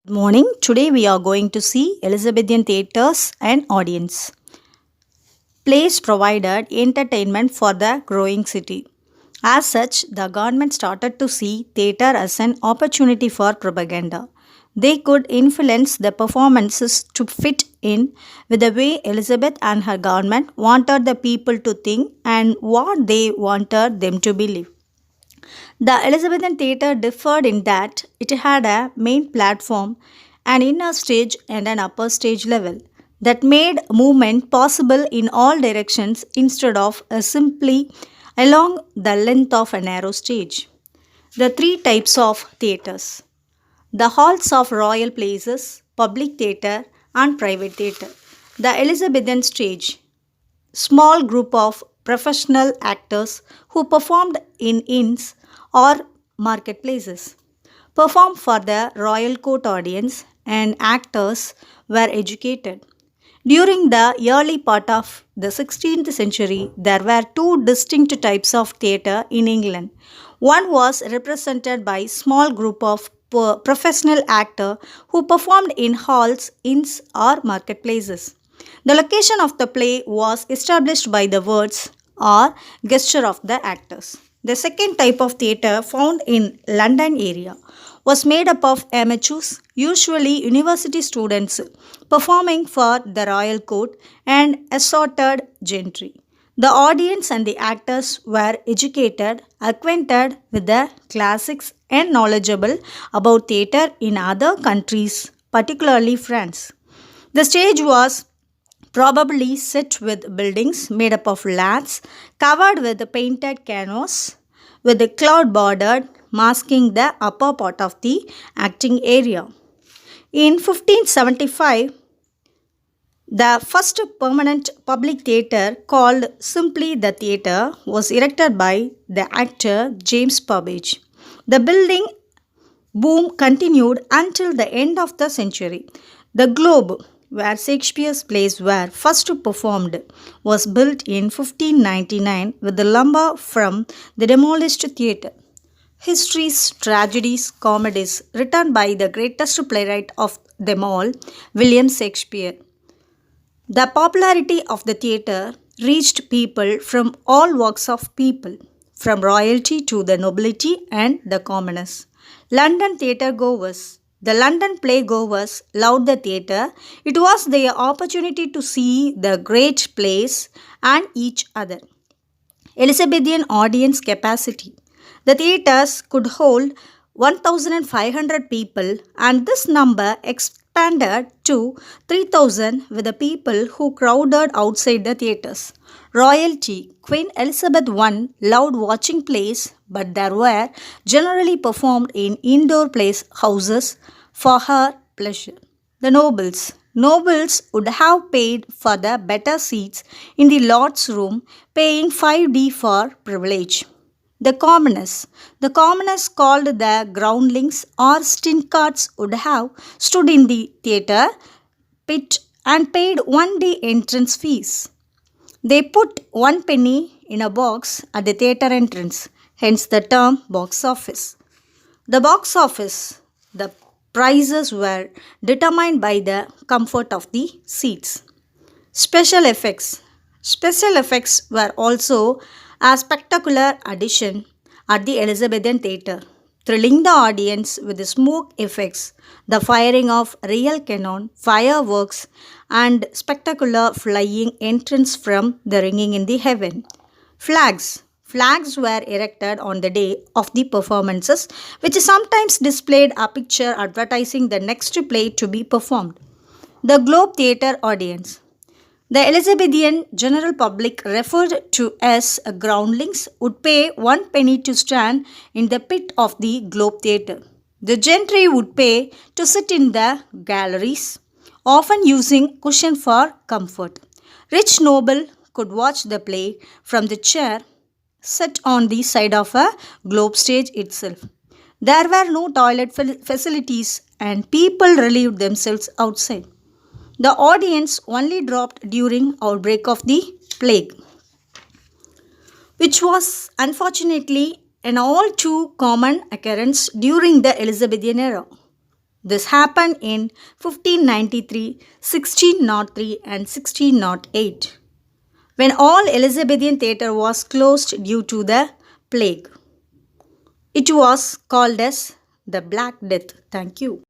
Good morning. Today we are going to see Elizabethan theatres and audience. Plays provided entertainment for the growing city. As such, the government started to see theatre as an opportunity for propaganda. They could influence the performances to fit in with the way Elizabeth and her government wanted the people to think and what they wanted them to believe. The Elizabethan theatre differed in that it had a main platform, an inner stage, and an upper stage level that made movement possible in all directions instead of simply along the length of a narrow stage. The three types of theatres: the halls of royal places, public theatre, and private theatre. The Elizabethan stage, small group of professional actors who performed in inns or marketplaces, performed for the royal court audience, and actors were educated. During the early part of the 16th century, there were two distinct types of theatre in England. One was represented by small group of professional actors who performed in halls, inns, or marketplaces. The location of the play was established by the words or gesture of the actors. The second type of theatre found in London area was made up of amateurs, usually university students, performing for the royal court and assorted gentry. The audience and the actors were educated, acquainted with the classics, and knowledgeable about theatre in other countries, particularly France. The stage was probably set with buildings made up of laths covered with painted canvas with a cloud bordered masking the upper part of the acting area. In 1575, the first permanent public theatre, called simply the theatre, was erected by the actor James Burbage. The building boom continued until the end of the century. The Globe, where Shakespeare's plays were first performed, was built in 1599 with the lumber from the demolished theatre. Histories, tragedies, comedies written by the greatest playwright of them all, William Shakespeare. The popularity of the theatre reached people from all walks of people, from royalty to the nobility and the commoners. London theatre goers. The London playgoers loved the theatre. It was their opportunity to see the great plays and each other. Elizabethan audience capacity. The theatres could hold 1,500 people, and this number expanded to 3,000 with the people who crowded outside the theatres. Royalty. Queen Elizabeth I loved watching plays, but they were generally performed in indoor place houses for her pleasure. The nobles. Nobles would have paid for the better seats in the Lord's room, paying 5d for privilege. The commoners. The commoners, called the groundlings or stincards, would have stood in the theatre pit and paid 1 day entrance fees. They put 1 penny in a box at the theatre entrance, hence the term box office. The box office. The prices were determined by the comfort of the seats. Special effects. Special effects were also a spectacular addition at the Elizabethan theatre, thrilling the audience with the smoke effects, the firing of real cannon, fireworks, and spectacular flying entrance from the ringing in the heaven. Flags. Flags were erected on the day of the performances, which sometimes displayed a picture advertising the next play to be performed. The Globe Theatre audience. The Elizabethan general public, referred to as groundlings, would pay 1 penny to stand in the pit of the Globe Theatre. The gentry would pay to sit in the galleries, often using cushion for comfort. Rich noble could watch the play from the chair set on the side of a globe stage itself. There were no toilet facilities and people relieved themselves outside. The audience only dropped during outbreak of the plague, which was unfortunately an all too common occurrence during the Elizabethan era. This happened in 1593, 1603 and 1608 when all Elizabethan theatre was closed due to the plague. It was called as the Black Death. Thank you.